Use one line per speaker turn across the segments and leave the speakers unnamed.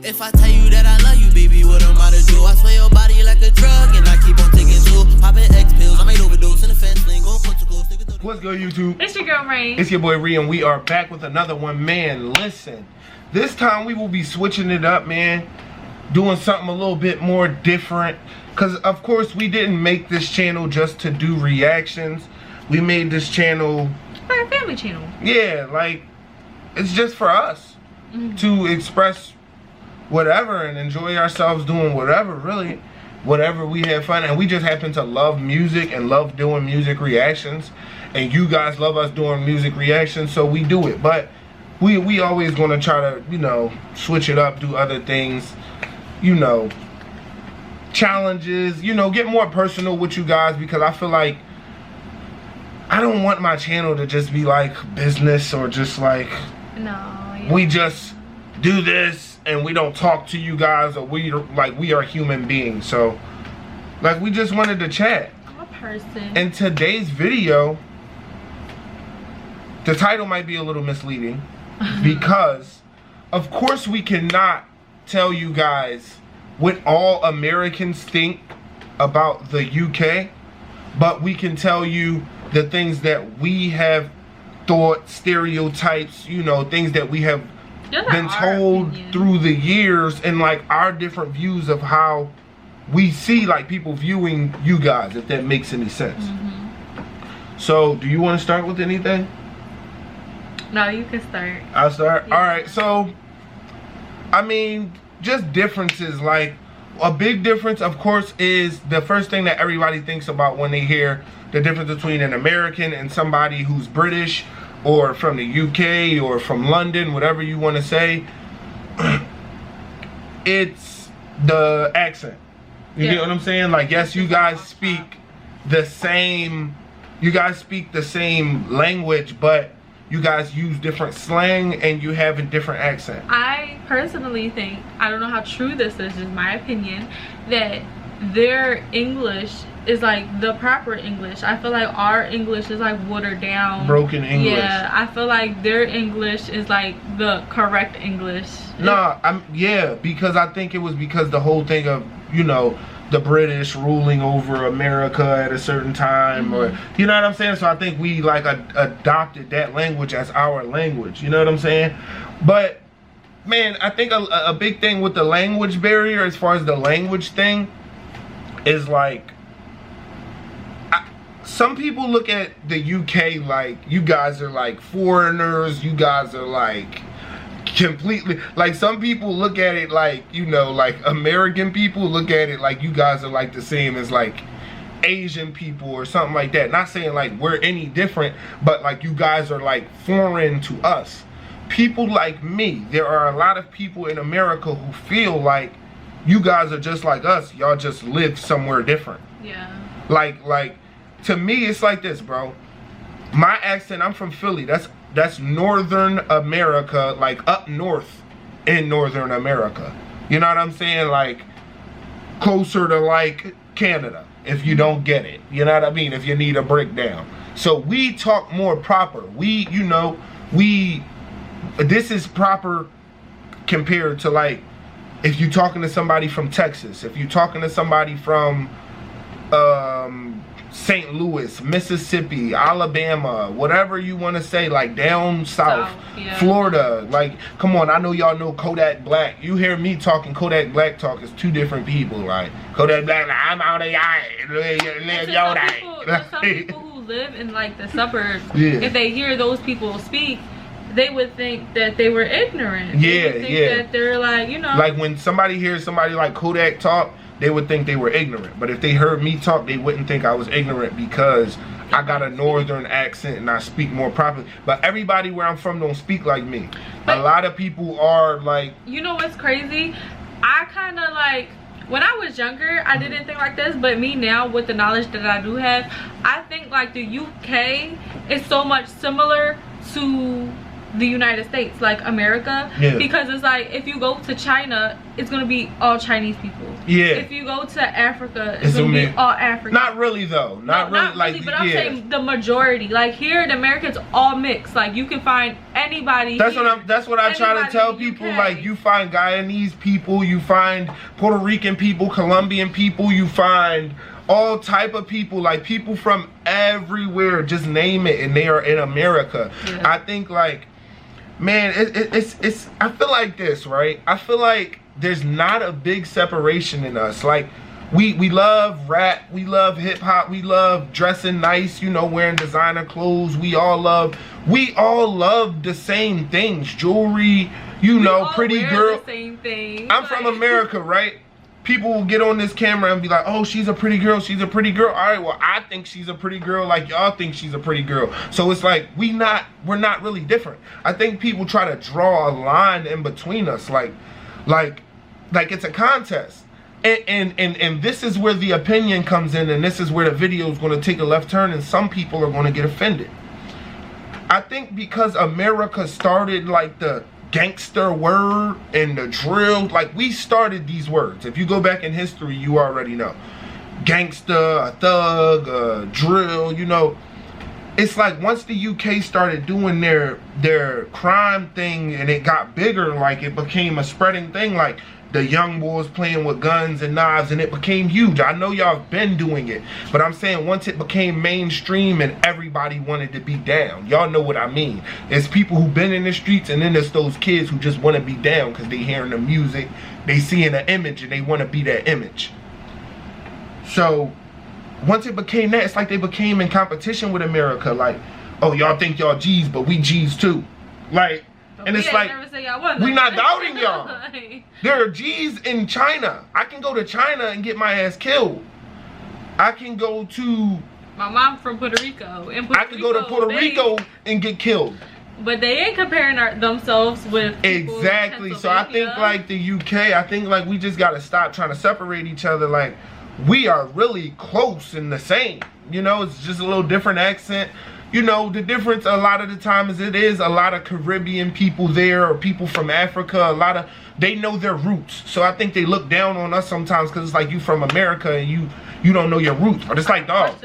If I tell you that I love you, baby, what am I to do? I swear your body like a drug, and I keep on taking two. Popping X pills, I might overdose in the fence lane. Go Portugal,
what's good, YouTube?
It's your girl, Raine.
It's your boy, Ree, and we are back with another one. Man, listen. This time we will be switching it up, man. Doing something a little bit more different. Because, of course, we didn't make this channel just to do reactions. We made this channel...
like a family channel.
Yeah, like, it's just for us. To express whatever and enjoy ourselves doing whatever, really. Whatever we have fun. And we just happen to love music and love doing music reactions. And you guys love us doing music reactions, so we do it. But we always going to try to, you know, switch it up, do other things, you know, challenges, you know, get more personal with you guys, because I feel like I don't want my channel to just be like business or just like,
no, yeah.
We just do this and we don't talk to you guys, or we are human beings. So like we just wanted to chat.
I'm a person.
In today's video, the title might be a little misleading because of course we cannot tell you guys what all Americans think about the UK, but we can tell you the things that we have thought, stereotypes, you know, things that we have been told through the years, and like our different views of how we see like people viewing you guys, if that makes any sense. So do you want to start with anything?
No, you can start.
I'll start.
Yeah.
All right, so I mean, just differences. Like a big difference, of course, is the first thing that everybody thinks about when they hear the difference between an American and somebody who's British or from the UK or from London, whatever you want to say. It's the accent. You get what I'm saying? Like, yes, you guys speak the same, language, but you guys use different slang and you have a different accent.
I personally think, I don't know how true this is, just my opinion, that their English is like the proper English. I feel like our English is like watered down,
broken English.
Yeah, I feel like their English is like the correct English.
Nah, because I think it was because the whole thing of, you know, the British ruling over America at a certain time, or you know what I'm saying. So I think we like adopted that language as our language. You know what I'm saying? But man, I think a big thing with the language barrier, as far as the language thing, is like some people look at the UK like you guys are like foreigners. You guys are like completely, like some people look at it like, you know, like American people look at it like you guys are like the same as like Asian people or something like that. Not saying like we're any different, but like you guys are like foreign to us. People like me, there are a lot of people in America who feel like you guys are just like us. Y'all just live somewhere different.
Yeah.
Like to me it's like this, bro. My accent, I'm from Philly. That's Northern America, like up north in Northern America. You know what I'm saying? Like closer to like Canada, if you don't get it. You know what I mean? If you need a breakdown. So we talk more proper. We, you know, this is proper compared to like if you're talking to somebody from Texas, if you're talking to somebody from St. Louis, Mississippi, Alabama, whatever you want to say, like down south,
yeah.
Florida. Like, come on, I know y'all know Kodak Black. You hear me talking Kodak Black talk, it's two different people, right? Kodak Black, like, I'm out of
some people who live in like the suburbs,
yeah.
If they hear those people speak, they would think that they were ignorant.
Yeah,
they would think that they're like, you know.
Like when somebody hears somebody like Kodak talk, they would think they were ignorant. But if they heard me talk, they wouldn't think I was ignorant because I got a northern accent and I speak more properly. But everybody where I'm from don't speak like me. But a lot of people are like... You know
what's crazy? I kind of like... When I was younger, I didn't think like this. But me now, with the knowledge that I do have, I think like the UK is so much similar to the United States, like America, because it's like if you go to China, it's gonna be all Chinese people. Yeah. If you go to Africa, it's gonna be all African.
Not really though. Not really.
But I'm saying the majority. Like here in America, it's all mixed. Like you can find anybody.
That's what I try to tell people. Like you find Guyanese people, you find Puerto Rican people, Colombian people, you find all type of people, like people from everywhere, just name it, and they are in America. I think like, man, it's I feel like this, right? I feel like there's not a big separation in us. Like we love rap, we love hip hop, we love dressing nice, you know, wearing designer clothes. We all love the same things, jewelry, you know, pretty girl.
The same thing.
I'm from America, right? People will get on this camera and be like, oh, she's a pretty girl, she's a pretty girl. All right, well, I think she's a pretty girl like y'all think she's a pretty girl. So it's like, we're not really different. I think people try to draw a line in between us, like it's a contest. And this is where the opinion comes in, and this is where the video is going to take a left turn, and some people are going to get offended. I think because America started like the gangster word and the drill, like we started these words. If you go back in history, you already know. Gangster, a thug, a drill, you know. It's like once the UK started doing their crime thing and it got bigger, like it became a spreading thing, like the young boys playing with guns and knives, and it became huge. I know y'all have been doing it, but I'm saying once it became mainstream and everybody wanted to be down, y'all know what I mean. It's people who've been in the streets, and then there's those kids who just want to be down because they hearing the music, they seeing the image, and they want to be that image. So once it became that, it's like they became in competition with America. Like, oh, y'all think y'all G's, but we G's too. Like, and it's like, we not doubting y'all. There are G's in China. I can go to China and get my ass killed. I can go to...
My mom from Puerto Rico.
I can go to Puerto Rico and get killed.
But they ain't comparing themselves with people.
Exactly. So I think like the UK, I think like we just got to stop trying to separate each other. Like, we are really close and the same. You know, it's just a little different accent. You know, the difference a lot of the time is it is a lot of Caribbean people there, or people from Africa. They know their roots. So I think they look down on us sometimes because it's like you from America and you don't know your roots. But it's like, dog,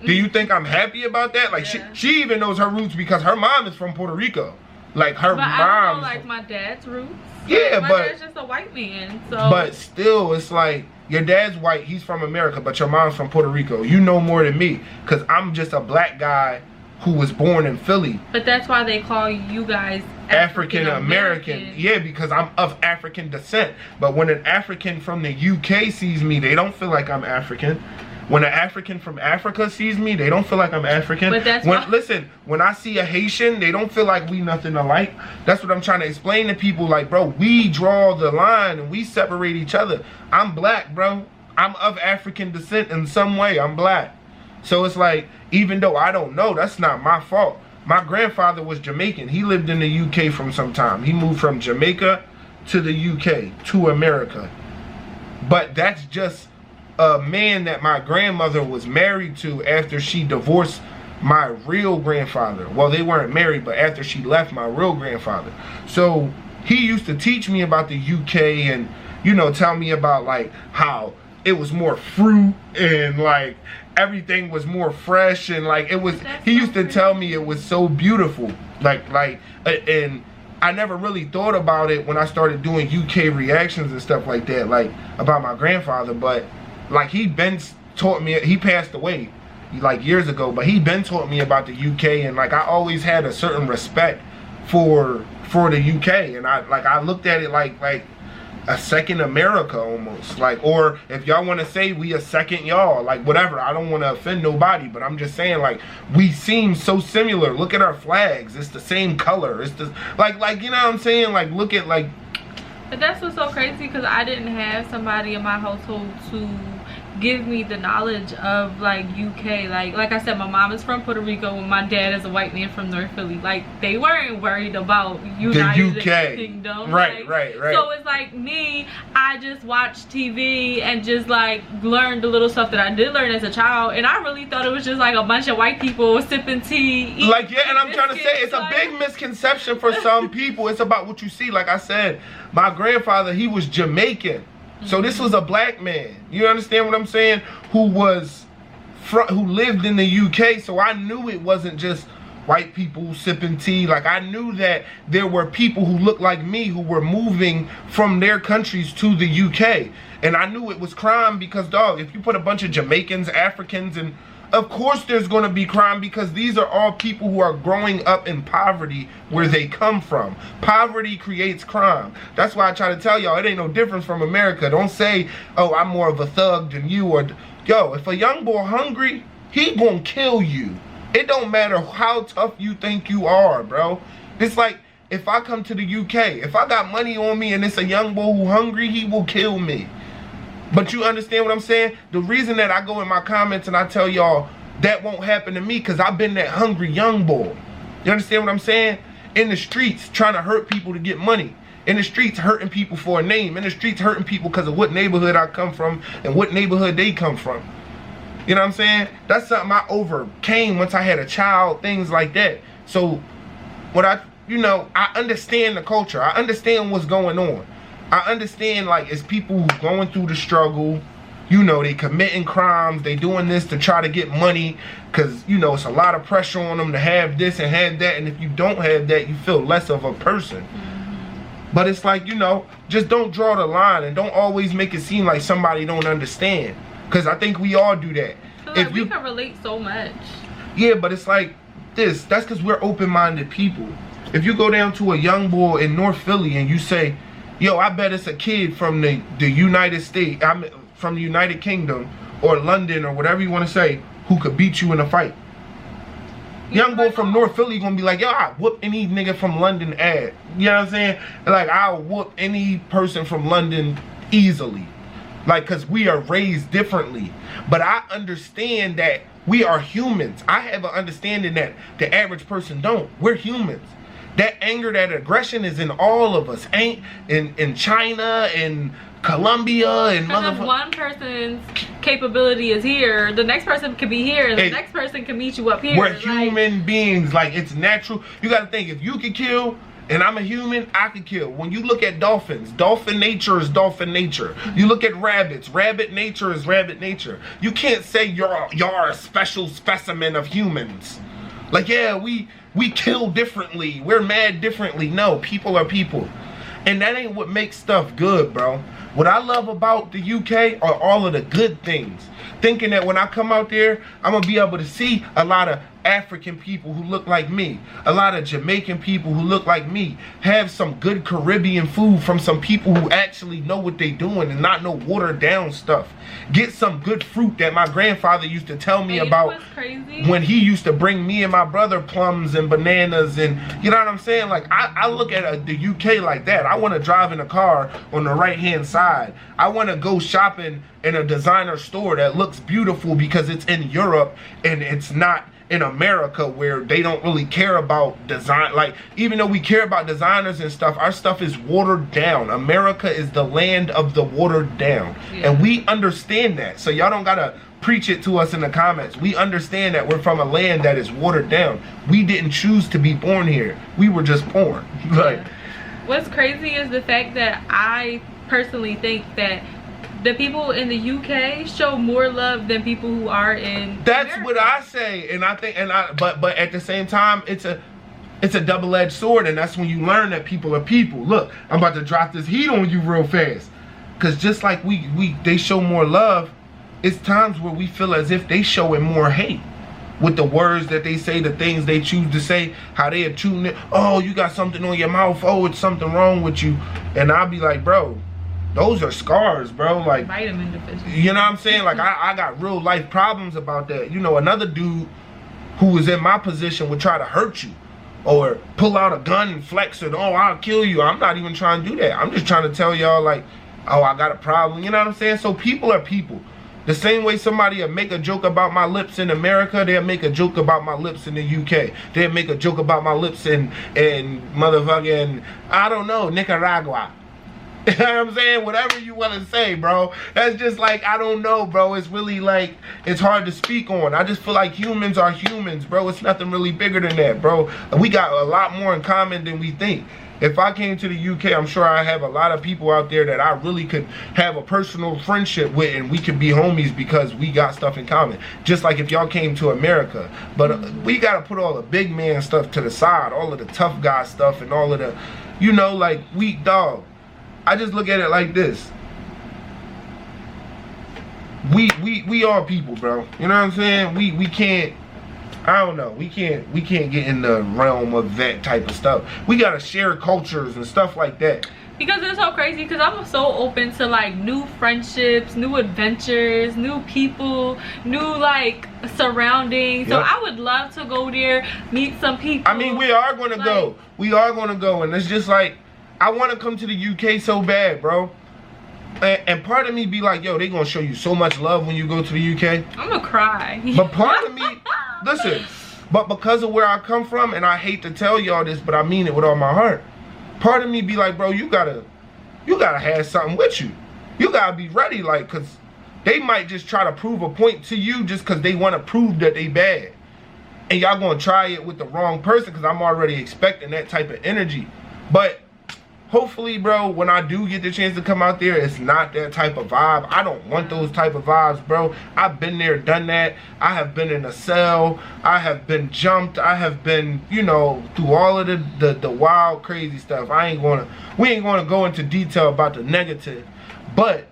do you think I'm happy about that? Like, she even knows her roots because her mom is from Puerto Rico. Like, her mom.
I don't know, like, my dad's roots.
Yeah,
my dad's just a white man, so.
But still, it's like, your dad's white, he's from America, but your mom's from Puerto Rico. You know more than me because I'm just a black guy who was born in Philly.
But that's why they call you guys
African American. Yeah, because I'm of African descent. But when an African from the UK sees me, they don't feel like I'm African. When an African from Africa sees me, they don't feel like I'm African.
But that's
listen, when I see a Haitian, they don't feel like we nothing alike. That's what I'm trying to explain to people. Like, bro, we draw the line and we separate each other. I'm black, bro. I'm of African descent in some way. I'm black. So it's like, even though I don't know, that's not my fault. My grandfather was Jamaican. He lived in the UK from some time. He moved from Jamaica to the UK, to America. But that's just a man that my grandmother was married to after she divorced my real grandfather. Well, they weren't married, but after she left my real grandfather. So he used to teach me about the UK and, you know, tell me about like how it was more fruit and like everything was more fresh and like it was. He used to tell me it was so beautiful, and I never really thought about it when I started doing UK reactions and stuff like that, like about my grandfather. But like he taught me. He passed away like years ago, but he taught me about the UK, and like I always had a certain respect for the UK, and I looked at it like a second America almost, like, or if y'all want to say we a second y'all, like whatever. I don't want to offend nobody, but I'm just saying like we seem so similar. Look at our flags, it's the same color. It's the like you know what I'm saying, like look at like.
But that's what's so crazy, because I didn't have somebody in my household to give me the knowledge of like UK. Like I said, my mom is from Puerto Rico and my dad is a white man from North Philly. Like they weren't worried about United
the UK
Kingdom.
right.
So it's like me, I just watched TV and just like learned the little stuff that I did learn as a child, and I really thought it was just like a bunch of white people sipping tea,
like, yeah, and I'm trying to say it's a big misconception for some people. It's about what you see. Like I said, my grandfather, he was Jamaican. So this was a black man, you understand what I'm saying, who lived in the UK. So I knew it wasn't just white people sipping tea. Like I knew that there were people who looked like me who were moving from their countries to the UK. And I knew it was crime because, dog, if you put a bunch of Jamaicans, Africans, and of course there's going to be crime because these are all people who are growing up in poverty where they come from. Poverty creates crime. That's why I try to tell y'all it ain't no difference from America. Don't say, oh, I'm more of a thug than you. Or, yo, if a young boy hungry, he gonna kill you. It don't matter how tough you think you are, bro. It's like if I come to the UK, if I got money on me and it's a young boy who hungry, he will kill me. But you understand what I'm saying? The reason that I go in my comments and I tell y'all that won't happen to me because I've been that hungry young boy. You understand what I'm saying? In the streets trying to hurt people to get money. In the streets hurting people for a name. In the streets hurting people because of what neighborhood I come from and what neighborhood they come from. You know what I'm saying? That's something I overcame once I had a child, things like that. So what I understand the culture. I understand what's going on. I understand, like, it's people who going through the struggle, you know, they committing crimes, they doing this to try to get money, because, you know, it's a lot of pressure on them to have this and have that, and if you don't have that, you feel less of a person. But it's like, you know, just don't draw the line, and don't always make it seem like somebody don't understand, because I think we all do that.
I feel like we can relate so much.
Yeah, but it's like this, that's because we're open-minded people. If you go down to a young boy in North Philly and you say, yo, I bet it's a kid from the United States, from the United Kingdom or London or whatever you want to say, who could beat you in a fight. Young boy from North Philly gonna be like, yo, I whoop any nigga from London ass. You know what I'm saying? Like, I'll whoop any person from London easily. Like, cause we are raised differently. But I understand that we are humans. I have an understanding that the average person don't. We're humans. That anger, that aggression is in all of us. Ain't in China, in Colombia, and
because if one person's capability is here, the next person could be here, and the next person can meet you up here.
We're human beings. Like, it's natural. You got to think, if you could kill and I'm a human, I could kill. When you look at dolphins, dolphin nature is dolphin nature. You look at rabbits, rabbit nature is rabbit nature. You can't say you're a special specimen of humans. Like, yeah, we kill differently, we're mad differently. No, people are people. And that ain't what makes stuff good, bro. What I love about the UK are all of the good things. Thinking that when I come out there, I'm gonna be able to see a lot of African people who look like me, a lot of Jamaican people who look like me, have some good Caribbean food from some people who actually know what they doing and not no watered down stuff. Get some good fruit that my grandfather used to tell me about when he used to bring me and my brother plums and bananas, and you know what I'm saying? Like, I look at the UK like that. I want to drive in a car on the right hand side. I want to go shopping in a designer store that looks beautiful because it's in Europe and it's not in America, where they don't really care about design. Like, even though we care about designers and stuff, our stuff is watered down. America is the land of the watered down. Yeah. And we understand that. So y'all don't gotta preach it to us in the comments. We understand that we're from a land that is watered down. We didn't choose to be born here. We were just born. Like,
what's crazy is the fact that I personally think that the people in the UK show more love than people who are in
That's
America.
what I say, and I think, but at the same time, it's a double-edged sword, and that's when you learn that people are people. Look, I'm about to drop this heat on you real fast, because just like they show more love, it's times where we feel as if they showing more hate with the words that they say, the things they choose to say, how they have tuned it. Oh, you got something on your mouth. Oh, it's something wrong with you, and I'll be like, bro, those are scars, bro. Like,
vitamin deficiency.
You know what I'm saying? Like, I got real life problems about that. You know, another dude who was in my position would try to hurt you or pull out a gun and flex it. Oh, I'll kill you. I'm not even trying to do that. I'm just trying to tell y'all, like, oh, I got a problem. You know what I'm saying? So people are people. The same way somebody will make a joke about my lips in America, they'll make a joke about my lips in the UK. They'll make a joke about my lips in motherfucking, I don't know, Nicaragua. You know what I'm saying? Whatever you want to say, bro. That's just like, I don't know, bro. It's really like, it's hard to speak on. I just feel like humans are humans, bro. It's nothing really bigger than that, bro. We got a lot more in common than we think. If I came to the UK, I'm sure I have a lot of people out there that I really could have a personal friendship with, and we could be homies because we got stuff in common. Just like if y'all came to America. But we got to put all the big man stuff to the side, all of the tough guy stuff and all of the, you know, like, weak dog. I just look at it like this. We are people, bro. You know what I'm saying? We can't, I don't know. We can't get in the realm of that type of stuff. We gotta share cultures and stuff like that.
Because it's so crazy, because I'm so open to like new friendships, new adventures, new people, new like surroundings. So I would love to go there, meet some people.
I mean, we are gonna go. We are gonna go, and it's just like, I want to come to the UK so bad, bro. And part of me be like, yo, they gonna show you so much love when you go to the UK.
I'm gonna cry.
But part of me, listen, but because of where I come from, and I hate to tell y'all this, but I mean it with all my heart. Part of me be like, bro, you gotta have something with you. You gotta be ready, like, cause they might just try to prove a point to you just cause they want to prove that they bad. And y'all gonna try it with the wrong person, cause I'm already expecting that type of energy. But hopefully, bro, when I do get the chance to come out there, it's not that type of vibe. I don't want those type of vibes, bro. I've been there, done that. I have been in a cell. I have been jumped. I have been, you know, through all of the wild, crazy stuff. We ain't gonna go into detail about the negative, but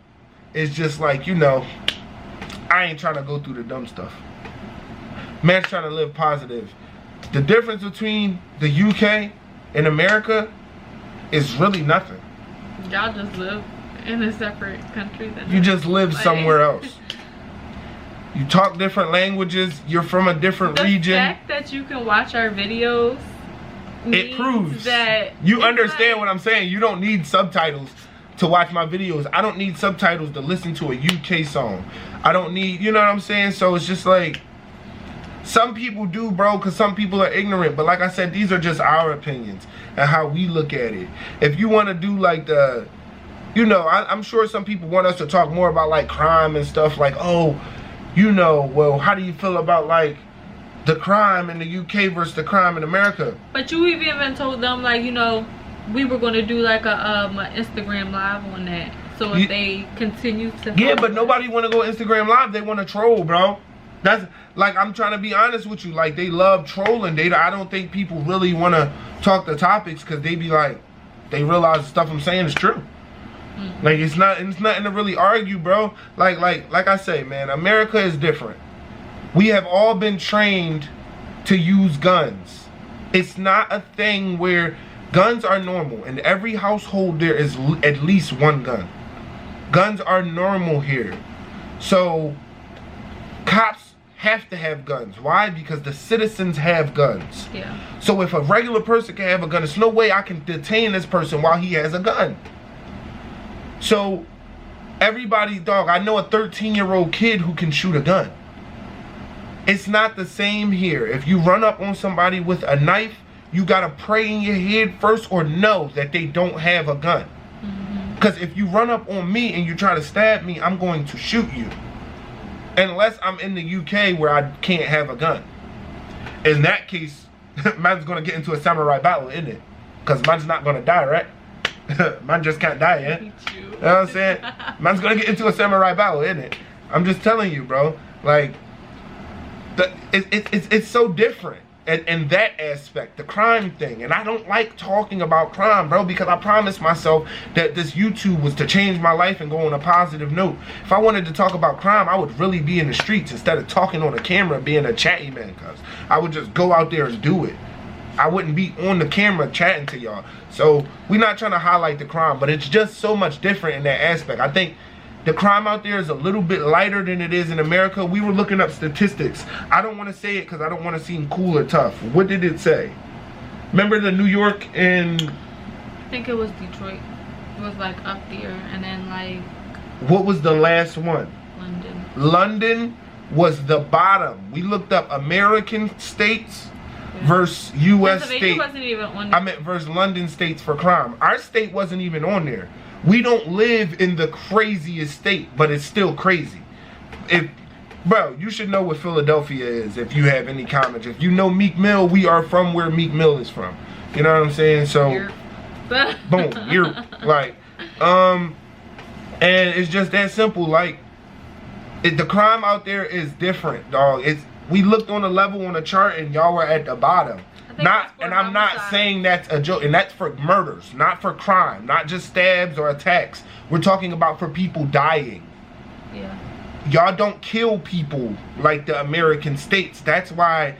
it's just like, you know, I ain't trying to go through the dumb stuff. Man's trying to live positive. The difference between the UK and America is really nothing.
Y'all just live in a separate country.
You just live somewhere else. You talk different languages. You're from a different region.
The fact that you can watch our videos,
it proves
that
you understand what I'm saying. You don't need subtitles to watch my videos. I don't need subtitles to listen to a UK song. I don't need, you know what I'm saying? So it's just like, some people do, bro, because some people are ignorant. But like I said, these are just our opinions and how we look at it. If you want to do like the, you know, I'm sure some people want us to talk more about like crime and stuff, like, oh, you know, well, how do you feel about like the crime in the UK versus the crime in America?
But you even told them, like, you know, we were going to do like a Instagram live on that. So if they continue to,
yeah, but nobody want to go Instagram live. They want to troll, bro. That's like, I'm trying to be honest with you. Like, they love trolling. I don't think people really want to talk the topics because they be like, they realize the stuff I'm saying is true. Like, it's nothing to really argue, bro. Like I say, man, America is different. We have all been trained to use guns. It's not a thing where guns are normal. In every household, there is at least one gun. Guns are normal here. So cops have to have guns. Why? Because the citizens have guns.
Yeah.
So if a regular person can have a gun, there's no way I can detain this person while he has a gun. So everybody, dog, I know a 13-year-old kid who can shoot a gun. It's not the same here. If you run up on somebody with a knife, you gotta pray in your head first or know that they don't have a gun. Because if you run up on me and you try to stab me, I'm going to shoot you. Unless I'm in the UK where I can't have a gun. In that case, man's gonna get into a samurai battle, isn't it? Because man's not gonna die, right? Man just can't die, yeah? You know what I'm saying? Man's gonna get into a samurai battle, isn't it? I'm just telling you, bro. Like, it's so different. And that aspect, the crime thing. And I don't like talking about crime, bro, because I promised myself that this YouTube was to change my life and go on a positive note. If I wanted to talk about crime, I would really be in the streets instead of talking on a camera, being a chatty man, cuz I would just go out there and do it. I wouldn't be on the camera chatting to y'all. So we're not trying to highlight the crime, but it's just so much different in that aspect. I think the crime out there is a little bit lighter than it is in America. We were looking up statistics. I don't want to say it because I don't want to seem cool or tough. What did it say? Remember the New York and...
I think it was Detroit. It was like up there, and then like...
What was the last one? London was the bottom. We looked up American states versus U.S. states.
Wasn't even on there.
I meant versus London states for crime. Our state wasn't even on there. We don't live in the craziest state, but it's still crazy. Bro, you should know what Philadelphia is if you have any comments. If you know Meek Mill, we are from where Meek Mill is from. You know what I'm saying? So, boom, you're like, and it's just that simple. Like, the crime out there is different, dog. We looked on a level on a chart, and y'all were at the bottom. And I'm not saying that's a joke, and that's for murders, not for crime, not just stabs or attacks. We're talking about for people dying.
Yeah.
Y'all don't kill people like the American states. That's why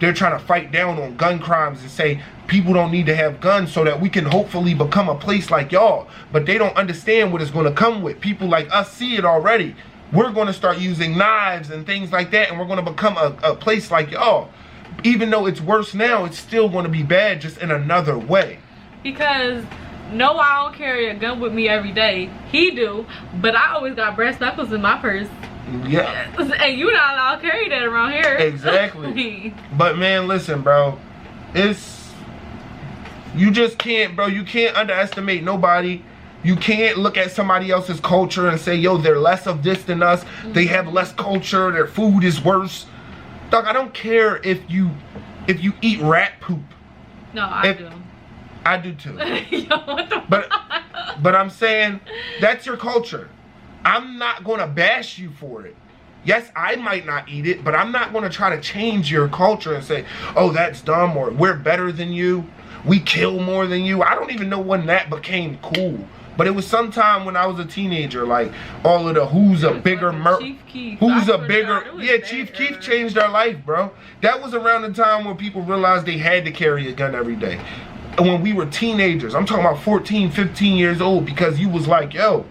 they're trying to fight down on gun crimes and say people don't need to have guns so that we can hopefully become a place like y'all. But they don't understand what it's going to come with. People like us see it already. We're going to start using knives and things like that, and we're going to become a place like y'all. Even though it's worse now, it's still going to be bad, just in another way.
Because no, I don't carry a gun with me every day. He do, but I always got brass knuckles in my purse.
Yeah.
And you not allowed to carry that around here.
Exactly. But man, listen, bro. You just can't, bro. You can't underestimate nobody. You can't look at somebody else's culture and say, yo, they're less of this than us. They have less culture. Their food is worse. Dog, I don't care if you eat rat poop.
No, I do.
I do too.
Yo, what the
but I'm saying that's your culture. I'm not going to bash you for it. Yes, I might not eat it, but I'm not going to try to change your culture and say, oh, that's dumb, or we're better than you. We kill more than you. I don't even know when that became cool. But it was sometime when I was a teenager, like all of the who's a bigger Chief Keef changed our life, bro. That was around the time when people realized they had to carry a gun every day. And when we were teenagers, I'm talking about 14, 15 years old, because you was like, yo,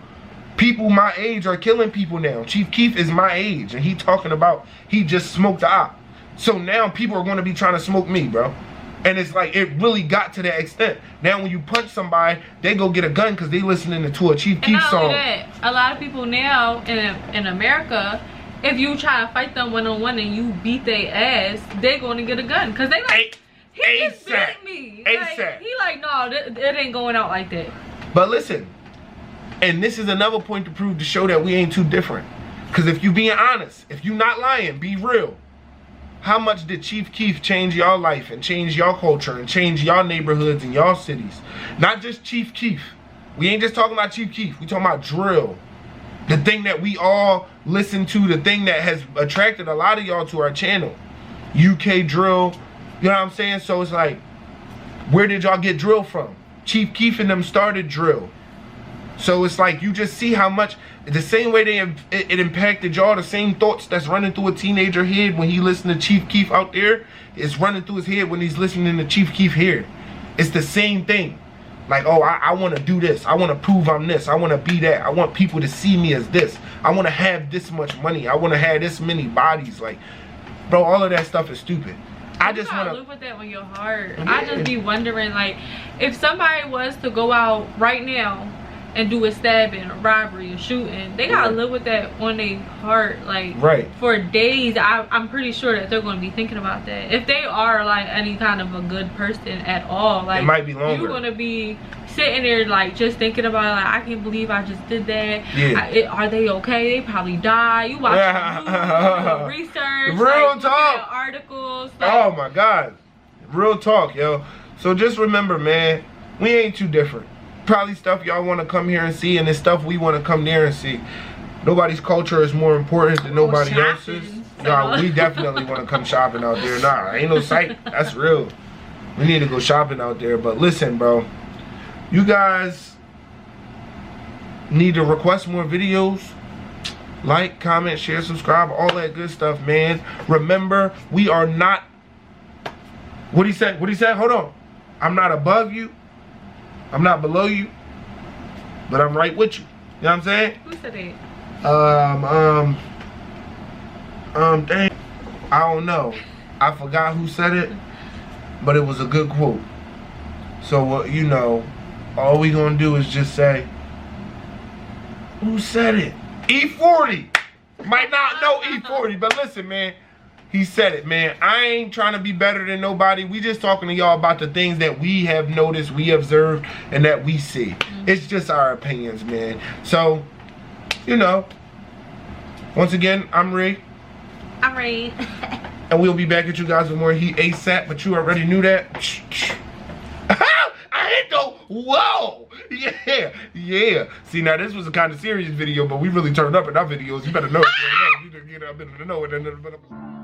people my age are killing people now. Chief Keef is my age, and he talking about he just smoked the op. So now people are going to be trying to smoke me, bro. And it's like, it really got to that extent. Now when you punch somebody, they go get a gun because they listening to a Chief Keef song.
That, a lot of people now in America, if you try to fight them one-on-one and you beat their ass, they going to get a gun. Because they like, he just beat me. Like, he like, no, it ain't going out like that.
But listen, and this is another point to prove, to show that we ain't too different. Because if you being honest, if you not lying, be real. How much did Chief Keef change y'all life and change y'all culture and change y'all neighborhoods and y'all cities? Not just Chief Keef. We ain't just talking about Chief Keef. We talking about drill. The thing that we all listen to, the thing that has attracted a lot of y'all to our channel. UK drill. You know what I'm saying? So it's like, where did y'all get drill from? Chief Keef and them started drill. So it's like, you just see how much, the same way it impacted y'all, the same thoughts that's running through a teenager head when he listening to Chief Keef out there, is running through his head when he's listening to Chief Keef here. It's the same thing. Like, oh, I want to do this. I want to prove I'm this. I want to be that. I want people to see me as this. I want to have this much money. I want to have this many bodies. Like, bro, all of that stuff is stupid. I just want to
live with that on your heart. Yeah. I just be wondering, like, if somebody was to go out right now and do a stabbing, a robbery, a shooting, they gotta live with that on their heart, like, for days. I'm pretty sure that they're gonna be thinking about that. If they are like any kind of a good person at all, like,
it might be longer.
You're gonna be sitting there like just thinking about it, like, I can't believe I just did that. Yeah. Are they okay? They probably die. You watch research,
real
like,
talk,
articles. Like,
oh my God, real talk, yo. So just remember, man, we ain't too different. Probably stuff y'all want to come here and see, and it's stuff we want to come there and see. Nobody's culture is more important than nobody else's. Nah, we definitely want to come shopping out there. Nah, ain't no sight. That's real. We need to go shopping out there. But listen, bro, you guys need to request more videos. Like, comment, share, subscribe, all that good stuff, man. Remember, we are not... What he said? What he said? Hold on. I'm not above you. I'm not below you, but I'm right with you. You know what I'm saying?
Who said it?
Dang, I don't know. I forgot who said it, but it was a good quote. So, you know, all we gonna do is just say, who said it? E40. Might not know E40, but listen, man. He said it, man. I ain't trying to be better than nobody. We just talking to y'all about the things that we have noticed, we observed, and that we see. It's just our opinions, man. So, you know, once again, I'm Ree.
I'm Raine.
And we'll be back at you guys with more heat ASAP, but you already knew that. I hit the, whoa! Yeah. See, now this was a kind of serious video, but we really turned up in our videos. You better know. You better know. You better know.